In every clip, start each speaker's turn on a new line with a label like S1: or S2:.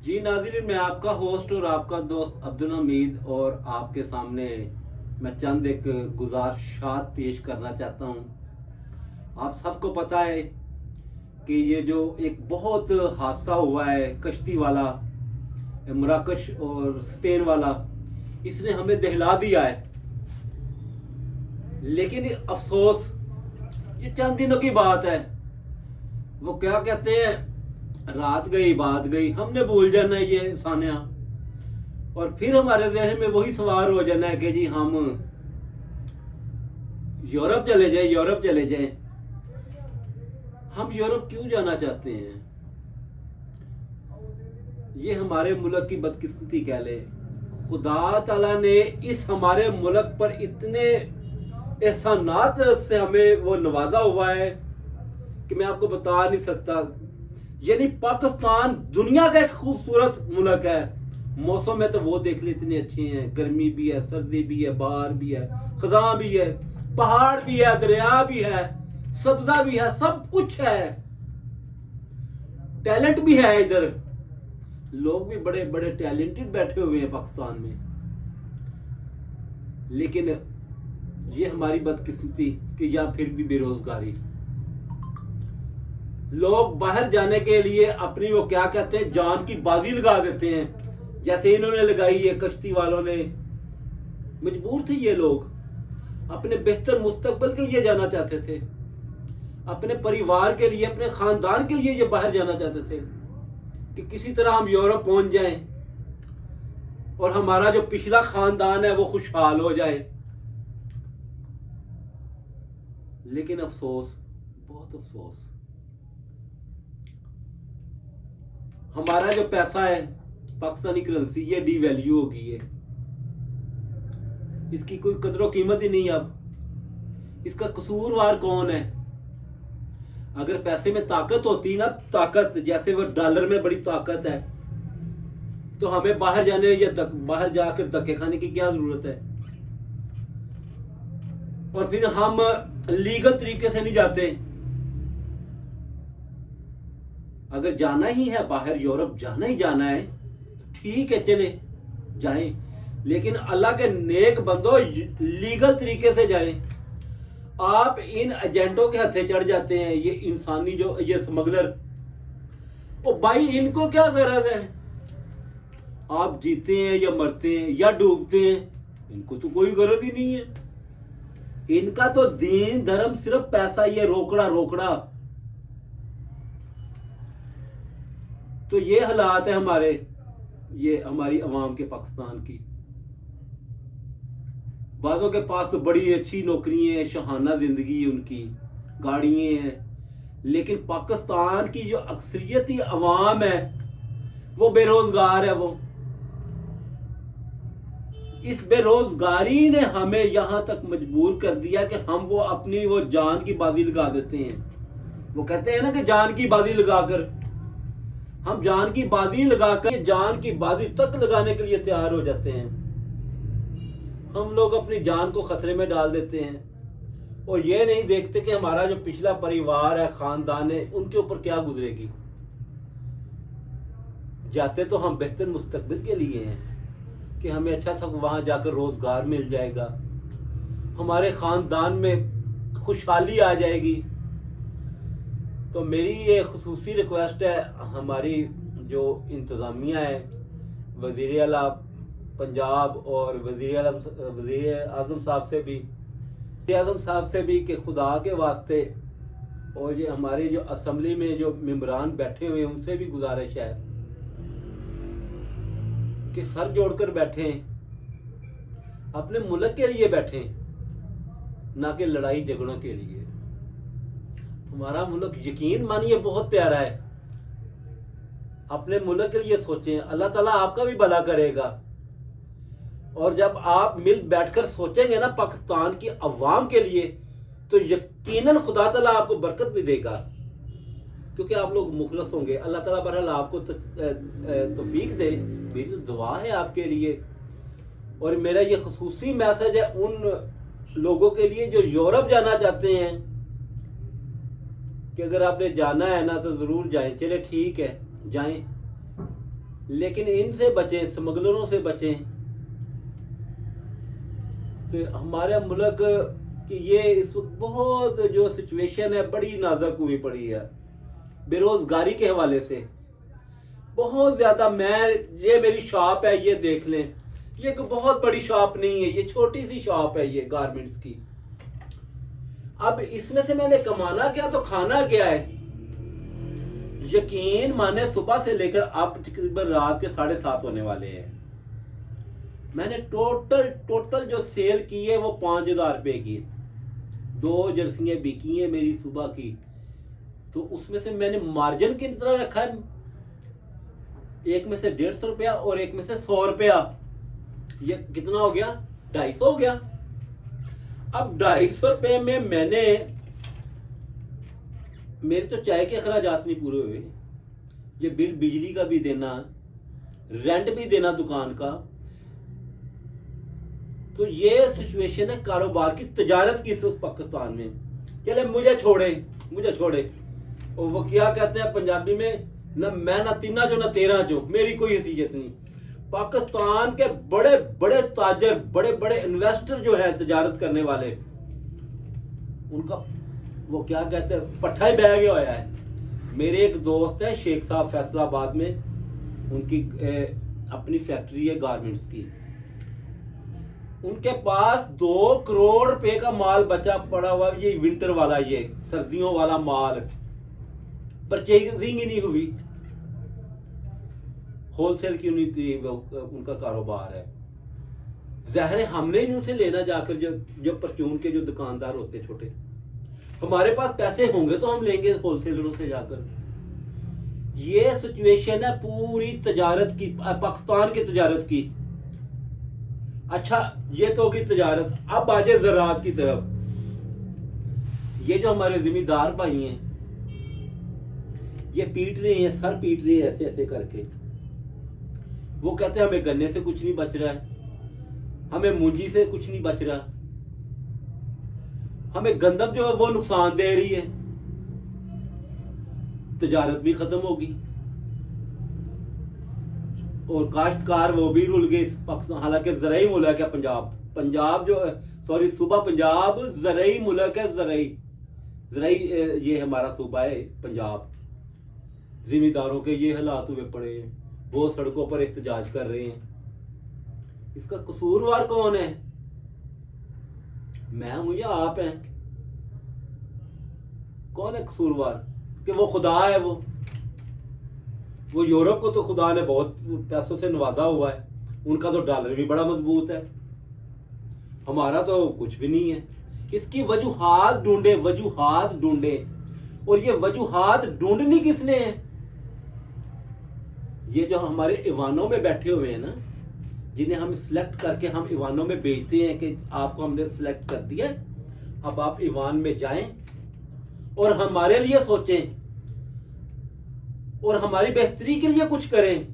S1: जी नाज़रीन, मैं आपका होस्ट और आपका दोस्त अब्दुल हमीद और आपके सामने मैं चंद एक गुजारिशात पेश करना चाहता हूँ। आप सबको पता है कि ये जो एक बहुत हादसा हुआ है कश्ती वाला, मराकश और स्पेन वाला, इसने हमें दहला दिया है। लेकिन अफसोस, ये चंद दिनों की बात है। वो क्या कहते हैं, रात गई बात गई, हमने भूल जाना है ये सानिया। और फिर हमारे जहन में वही सवाल हो जाना है कि जी हम यूरोप चले जाए, यूरोप चले जाए। हम यूरोप क्यों जाना चाहते हैं? ये हमारे मुल्क की बदकिस्मती कह ले। खुदा ताला ने इस हमारे मुल्क पर इतने एहसानात से हमें वो नवाजा हुआ है कि मैं आपको बता नहीं सकता। यानी पाकिस्तान दुनिया का एक खूबसूरत मुल्क है। मौसम में तो वो देख ले इतने अच्छे हैं, गर्मी भी है, सर्दी भी है, बहार भी है, खजा भी है, पहाड़ भी है, दरिया भी है, सब्जा भी है, सब कुछ है। टैलेंट भी है इधर, लोग भी बड़े बड़े टैलेंटेड बैठे हुए हैं पाकिस्तान में। लेकिन ये हमारी बदकिस्मती कि यहाँ फिर भी बेरोजगारी। लोग बाहर जाने के लिए अपनी वो क्या कहते हैं जान की बाजी लगा देते हैं, जैसे इन्होंने लगाई है कश्ती वालों ने। मजबूर थे ये लोग, अपने बेहतर मुस्तकबल के लिए जाना चाहते थे, अपने परिवार के लिए, अपने खानदान के लिए ये बाहर जाना चाहते थे कि किसी तरह हम यूरोप पहुंच जाएं और हमारा जो पिछला खानदान है वो खुशहाल हो जाए। लेकिन अफसोस, बहुत अफसोस, हमारा जो पैसा है, पाकिस्तानी करेंसी, ये डीवैल्यू हो गई है। इसकी कोई कदर कीमत ही नहीं। अब इसका कसूरवार कौन है? अगर पैसे में ताकत होती ना, ताकत जैसे वो डॉलर में बड़ी ताकत है, तो हमें बाहर जाने या बाहर जाकर धक्के खाने की क्या जरूरत है? और फिर हम लीगल तरीके से नहीं जाते। अगर जाना ही है बाहर, यूरोप जाना ही जाना है, तो ठीक है चले जाएं। लेकिन अल्लाह के नेक बंदो, लीगल तरीके से जाएं। आप इन एजेंटों के हथे चढ़ जाते हैं, ये इंसानी जो ये स्मगलर। ओ भाई, इनको क्या गरज है? आप जीते हैं या मरते हैं या डूबते हैं, इनको तो कोई गरज ही नहीं है। इनका तो दीन धर्म सिर्फ पैसा, ये रोकड़ा रोकड़ा। तो ये हालात है हमारे, ये हमारी अवाम के पाकिस्तान की। बाज़ों के पास तो बड़ी अच्छी नौकरियां हैं, शहाना जिंदगी है उनकी, गाड़ियां हैं। लेकिन पाकिस्तान की जो अक्सरियती अवाम है वो बेरोजगार है। वो इस बेरोजगारी ने हमें यहां तक मजबूर कर दिया कि हम वो अपनी वो जान की बाजी लगा देते हैं। वो कहते हैं ना कि जान की बाजी लगाकर, हम जान की बाजी लगाकर जान की बाजी तक लगाने के लिए तैयार हो जाते हैं। हम लोग अपनी जान को खतरे में डाल देते हैं और ये नहीं देखते कि हमारा जो पिछला परिवार है, खानदान है, उनके ऊपर क्या गुजरेगी। जाते तो हम बेहतर मुस्तकबिल के लिए हैं कि हमें अच्छा सा वहां जाकर रोजगार मिल जाएगा, हमारे खानदान में खुशहाली आ जाएगी। तो मेरी ये खुसूसी रिक्वेस्ट है हमारी जो इंतज़ामिया है, वज़ीर आला पंजाब और वज़ीर आज़म साहब से भी, कि खुदा के वास्ते, और ये हमारे जो असम्बली में जो मेंबरान बैठे हुए हैं उनसे भी गुजारिश है कि सर जोड़कर बैठें, अपने मुल्क के लिए बैठें, ना कि लड़ाई झगड़ों के लिए। हमारा मुल्क यकीन मानिए बहुत प्यारा है। अपने मुल्क के लिए सोचें, अल्लाह ताला आपका भी भला करेगा। और जब आप मिल बैठकर सोचेंगे ना पाकिस्तान की अवाम के लिए, तो यकीनन खुदा ताला आपको बरकत भी देगा, क्योंकि आप लोग मुखलस होंगे। अल्लाह ताला बहरहाल आपको तौफीक दे। मेरी तो दुआ है आपके लिए। और मेरा ये खुसूसी मैसेज है उन लोगों के लिए जो यूरोप जाना चाहते हैं कि अगर आपने जाना है ना तो ज़रूर जाएं। चले ठीक है, जाएं। लेकिन इनसे बचें, स्मगलरों से बचें। तो हमारे मुल्क की ये इस वक्त बहुत जो सिचुएशन है बड़ी नाजुक हुई पड़ी है बेरोजगारी के हवाले से, बहुत ज्यादा। ये मेरी शॉप है, ये देख लें, ये कोई बहुत बड़ी शॉप नहीं है, ये छोटी सी शॉप है ये गारमेंट्स की। अब इसमें से मैंने कमाना क्या तो खाना क्या है। यकीन माने सुबह से लेकर अब तकरीबन रात के 7:30 होने वाले हैं, मैंने टोटल जो सेल की है वो 5,000 रुपए की। 2 जर्सियां बिकी हैं मेरी सुबह की, तो उसमें से मैंने मार्जिन कितना रखा है, एक में से 150 रुपया और एक में से 100 रुपया, ये कितना हो गया, 250 हो गया। अब 250 रुपये में मैंने, मेरे तो चाय के अखराजात नहीं पूरे हुए, ये बिल बिजली का भी देना, रेंट भी देना दुकान का। तो ये सिचुएशन है कारोबार की, तजारत की पाकिस्तान में। चले मुझे छोड़े और वो क्या कहते हैं पंजाबी में, ना मैं ना तीना जो ना तेरा जो, मेरी कोई हैसियत नहीं। पाकिस्तान के बड़े बड़े ताजर, बड़े बड़े इन्वेस्टर जो है तजारत करने वाले, उनका वो क्या कहते हैं पट्ठा ही बह गया हुआ है। मेरे एक दोस्त है शेख साहब फैसलाबाद में, उनकी अपनी फैक्ट्री है गारमेंट्स की, उनके पास 2 करोड़ रुपए का माल बचा पड़ा हुआ, ये विंटर वाला, ये सर्दियों वाला माल, परचेजिंग ही नहीं हुई। होलसेल की उनका कारोबार है। ज़ाहिर है हमने ही उनसे लेना जाकर, जो परचून के जो दुकानदार होते छोटे, हमारे पास पैसे होंगे तो हम लेंगे होलसेलरों से जाकर। ये सिचुएशन है पूरी तजारत की, पाकिस्तान की तजारत की। अच्छा ये तो होगी तजारत, अब आ जाए ज़राअत की तरफ। ये जो हमारे जिम्मेदार भाई हैं, ये पीट रहे हैं, सर पीट रहे हैं ऐसे ऐसे करके। वो कहते हैं हमें गन्ने से कुछ नहीं बच रहा है, हमें मूंजी से कुछ नहीं बच रहा, हमें गंदम जो है वो नुकसान दे रही है, तजारत भी खत्म होगी और काश्तकार वो भी रुल गए पाकिस्तान। हालांकि ज़राई मुल्क है पंजाब जो सॉरी सूबा पंजाब ज़राई मुल्क है, ज़राई ये हमारा सूबा है पंजाब। जिम्मेदारों के ये हालात हुए पड़े हैं, वो सड़कों पर एहतजाज कर रहे हैं। इसका कसूरवार कौन है, मैं हूं या आप हैं? कौन है कसूरवार? कि वो खुदा है, वो यूरोप को तो खुदा ने बहुत पैसों से नवाजा हुआ है, उनका तो डॉलर भी बड़ा मजबूत है, हमारा तो कुछ भी नहीं है। इसकी वजूहात ढूंढे और ये वजूहात ढूंढनी किसने है? ये जो हमारे ईवानों में बैठे हुए हैं ना, जिन्हें हम सिलेक्ट करके हम ईवानों में भेजते हैं कि आपको हमने सिलेक्ट कर दिया, अब आप ईवान में जाएं और हमारे लिए सोचें और हमारी बेहतरी के लिए कुछ करें।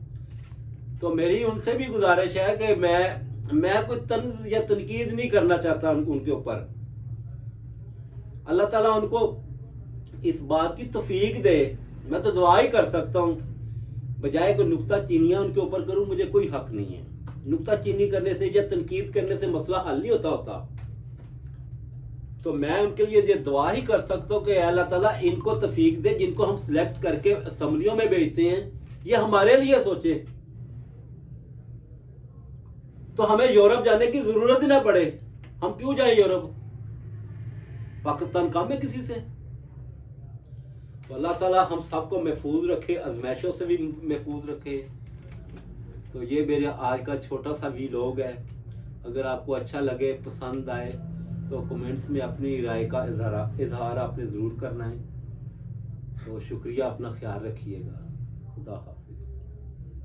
S1: तो मेरी उनसे भी गुजारिश है कि मैं कोई तंज या तनकीद नहीं करना चाहता उनके ऊपर। अल्लाह ताला उनको इस बात की तौफीक दे, मैं तो दुआ ही कर सकता हूँ। बजाय कोई नुक्ता चीनियां उनके ऊपर करूं, मुझे कोई हक नहीं है। नुक्ता चीनी करने से या तनकीद करने से मसला हल नहीं होता। तो मैं उनके लिए ये दुआ ही कर सकता हूँ कि अल्लाह ताला इनको तौफीक दे, जिनको हम सिलेक्ट करके असम्बलियों में भेजते हैं, ये हमारे लिए सोचे, तो हमें यूरोप जाने की जरूरत ही ना पड़े। हम क्यों जाए यूरोप? पाकिस्तान कम है किसी से? तो अल्लाह ताला हम सबको महफूज रखे, आजमाइशों से भी महफूज रखे। तो ये मेरे आज का छोटा सा व्लॉग है। अगर आपको अच्छा लगे, पसंद आए, तो कमेंट्स में अपनी राय का इजहार आपने ज़रूर करना है। तो शुक्रिया, अपना ख्याल रखिएगा। खुदा हाफ़िज़।